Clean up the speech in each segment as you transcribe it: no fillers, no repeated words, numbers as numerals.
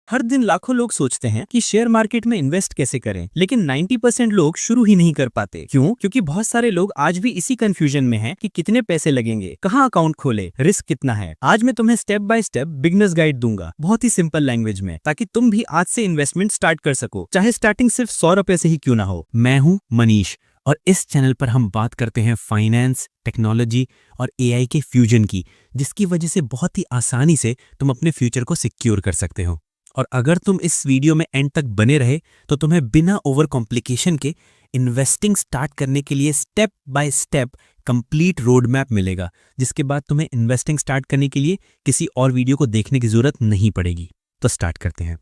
हर दिन लाखों लोग सोचते हैं कि शेयर मार्केट में इन्वेस्ट कैसे करें, लेकिन 90% लोग शुरू ही नहीं कर पाते। क्यों? क्योंकि बहुत सारे लोग आज भी इसी कंफ्यूजन में हैं कि कितने पैसे लगेंगे, कहाँ अकाउंट खोले, रिस्क कितना है। आज मैं तुम्हें step by step beginners guide दूंगा, बहुत ही सिंपल लैंग्वेज में, ताकि तुम भी आज से इन्वेस्टमेंट स्टार्ट कर सको, चाहे स्टार्टिंग सिर्फ 100 रुपए से ही क्यों ना हो। मैं हूँ मनीष और इस चैनल पर हम बात करते हैं फाइनेंस, टेक्नोलॉजी और एआई के फ्यूजन की, जिसकी वजह से बहुत ही आसानी से तुम अपने फ्यूचर को सिक्योर कर सकते हो। और अगर तुम इस वीडियो में एंड तक बने रहे तो तुम्हें बिना ओवर कॉम्प्लिकेशन के इन्वेस्टिंग स्टार्ट करने के लिए step by step complete road map मिलेगा, जिसके बाद तुम्हें इन्वेस्टिंग स्टार्ट करने के लिए किसी और वीडियो को देखने की जरूरत नहीं पड़ेगी। तो स्टार्ट करते हैं।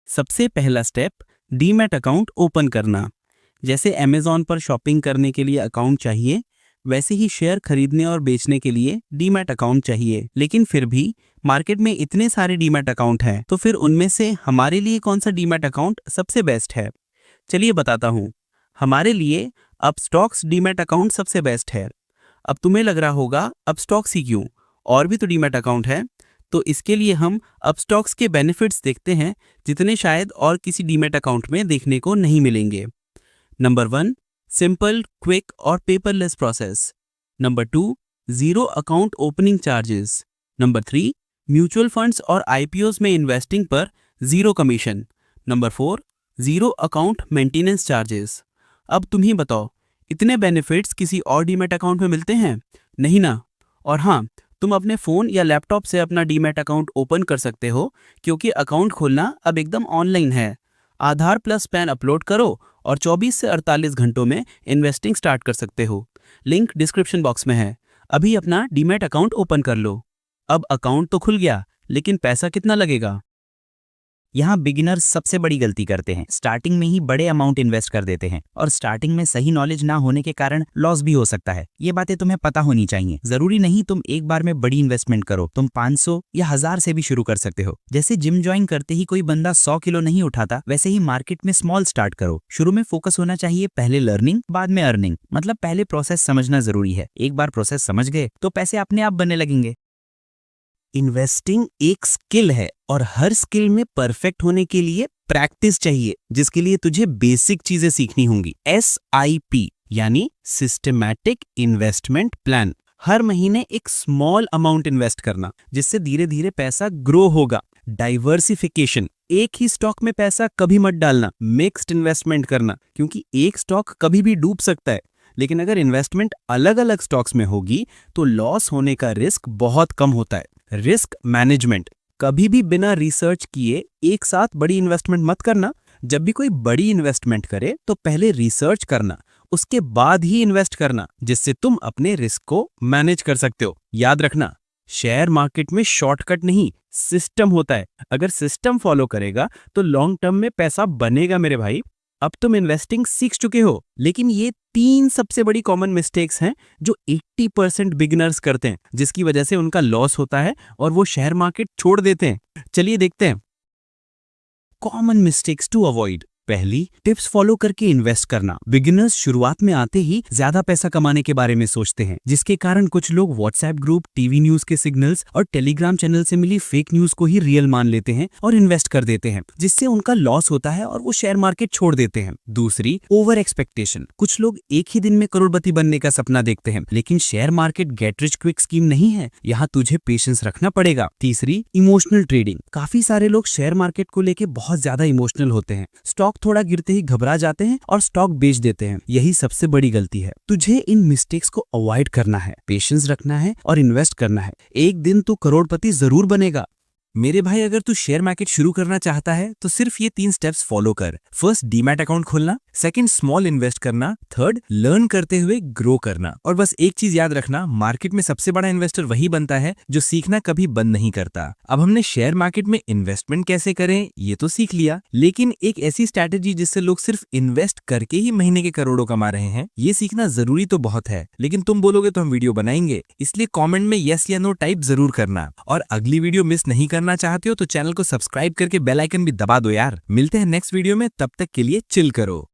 सबसे पहला स्टेप, डीमैट अकाउंट ओपन करना। जैसे अमेज़ॉन पर शॉपिंग करने के लिए अकाउंट चाहिए, वैसे ही शेयर खरीदने और बेचने के लिए डीमैट अकाउंट चाहिए। लेकिन फिर भी मार्केट में इतने सारे डीमैट अकाउंट हैं, तो फिर उनमें से हमारे लिए कौन सा डीमैट अकाउंट सबसे बेस्ट है? चलिए बताता हूँ। हमारे लिए अपस्टॉक्स डीमैट अकाउंट सबसे बेस्ट है। अब तुम्हें लग रहा होगा अपस्टॉक्स ही क्यों, और भी तो डीमैट अकाउंट है। तो इसके लिए हम अपस्टॉक्स के बेनिफिट्स देखते हैं, जितने शायद और किसी डीमैट अकाउंट में देखने को नहीं मिलेंगे। नंबर 1, सिंपल, क्विक और paperless process. Number 2, zero account opening charges. Number 3, mutual funds और आईपीओस में इन्वेस्टिंग पर zero commission. Number 4, zero account maintenance charges. अब तुम ही बताओ, इतने बेनिफिट्स किसी और डीमैट अकाउंट में मिलते हैं? नहीं ना। और हाँ, तुम अपने फ़ोन या लैपटॉप से अपना डीमैट अकाउंट ओपन कर सकते हो, क्योंकि अकाउंट खोलना अब एकदम ऑनलाइन है। आधार प्लस पैन अपलोड करो और 24 से 48 घंटों में इन्वेस्टिंग स्टार्ट कर सकते हो। लिंक डिस्क्रिप्शन बॉक्स में है। अभी अपना डीमैट अकाउंट ओपन कर लो। अब अकाउंट तो खुल गया, लेकिन पैसा कितना लगेगा? यहाँ बिगिनर्स सबसे बड़ी गलती करते हैं, स्टार्टिंग में ही बड़े अमाउंट इन्वेस्ट कर देते हैं और स्टार्टिंग में सही नॉलेज ना होने के कारण लॉस भी हो सकता है। ये बातें तुम्हें पता होनी चाहिए। जरूरी नहीं तुम एक बार में बड़ी इन्वेस्टमेंट करो, तुम 500 या 1000 से भी शुरू कर सकते हो। जैसे जिम ज्वाइन करते ही कोई बंदा 100 किलो नहीं उठाता, वैसे ही मार्केट में स्मॉल स्टार्ट करो। शुरू में फोकस होना चाहिए पहले लर्निंग, बाद में अर्निंग। मतलब पहले प्रोसेस समझना जरूरी है। एक बार प्रोसेस समझ गए तो पैसे अपने आप बनने लगेंगे। इन्वेस्टिंग एक स्किल है और हर स्किल में परफेक्ट होने के लिए प्रैक्टिस चाहिए, जिसके लिए तुझे बेसिक चीजें सीखनी होंगी। SIP यानी सिस्टमैटिक इन्वेस्टमेंट प्लान। हर महीने एक स्मॉल अमाउंट इन्वेस्ट करना, जिससे धीरे धीरे पैसा ग्रो होगा। डाइवर्सिफिकेशन, एक ही स्टॉक में पैसा कभी मत डालना। मिक्स्ड इन्वेस्टमेंट करना, क्योंकि एक स्टॉक कभी भी डूब सकता है। लेकिन अगर इन्वेस्टमेंट अलग अलग स्टॉक्स में होगी तो लॉस होने का रिस्क बहुत कम होता है। रिस्क मैनेजमेंट, कभी भी बिना रिसर्च किए एक साथ बड़ी इन्वेस्टमेंट मत करना। जब भी कोई बड़ी इन्वेस्टमेंट करे तो पहले रिसर्च करना, उसके बाद ही इन्वेस्ट करना, जिससे तुम अपने रिस्क को मैनेज कर सकते हो। याद रखना, शेयर मार्केट में शॉर्टकट नहीं, सिस्टम होता है। अगर सिस्टम फॉलो करेगा तो लॉन्ग टर्म में पैसा बनेगा मेरे भाई। अब तुम इन्वेस्टिंग सीख चुके हो, लेकिन ये 3 सबसे बड़ी कॉमन मिस्टेक्स हैं जो 80% बिगिनर्स करते हैं, जिसकी वजह से उनका लॉस होता है और वो शेयर मार्केट छोड़ देते हैं। चलिए देखते हैं। Common mistakes to avoid. पहली, टिप्स फॉलो करके इन्वेस्ट करना। बिगिनर्स शुरुआत में आते ही ज्यादा पैसा कमाने के बारे में सोचते हैं, जिसके कारण कुछ लोग व्हाट्सएप ग्रुप, टीवी न्यूज के सिग्नल्स और टेलीग्राम चैनल से मिली फेक न्यूज को ही रियल मान लेते हैं और इन्वेस्ट कर देते हैं, जिससे उनका लॉस होता है और वो शेयर मार्केट छोड़ देते हैं। दूसरी, ओवर एक्सपेक्टेशन। कुछ लोग एक ही दिन में करोड़पति बनने का सपना देखते हैं, लेकिन share market get rich quick scheme नहीं है। यहाँ तुझे पेशेंस रखना पड़ेगा। तीसरी, इमोशनल ट्रेडिंग। काफी सारे लोग शेयर मार्केट को लेके बहुत ज्यादा इमोशनल होते हैं। स्टॉक थोड़ा गिरते ही घबरा जाते हैं और स्टॉक बेच देते हैं। यही सबसे बड़ी गलती है। तुझे इन मिस्टेक्स को अवॉइड करना है, पेशेंस रखना है और इन्वेस्ट करना है। एक दिन तू करोड़पति जरूर बनेगा। मेरे भाई, अगर तू शेयर मार्केट शुरू करना चाहता है तो सिर्फ ये 3 स्टेप्स फॉलो कर। फर्स्ट, डीमैट अकाउंट खोलना। सेकंड, स्मॉल इन्वेस्ट करना। थर्ड, लर्न करते हुए ग्रो करना। और बस एक चीज याद रखना, मार्केट में सबसे बड़ा इन्वेस्टर वही बनता है जो सीखना कभी बंद नहीं करता। अब हमने शेयर मार्केट में इन्वेस्टमेंट कैसे करें ये तो सीख लिया, लेकिन एक ऐसी स्ट्रैटेजी जिससे लोग सिर्फ इन्वेस्ट करके ही महीने के करोड़ों कमा रहे हैं, ये सीखना जरूरी तो बहुत है। लेकिन तुम बोलोगे तो हम वीडियो बनाएंगे, इसलिए कॉमेंट में यस या नो टाइप जरूर करना। और अगली वीडियो मिस नहीं करना चाहते हो तो चैनल को सब्सक्राइब करके बेल आइकन भी दबा दो यार। मिलते हैं नेक्स्ट वीडियो में, तब तक के लिए चिल करो।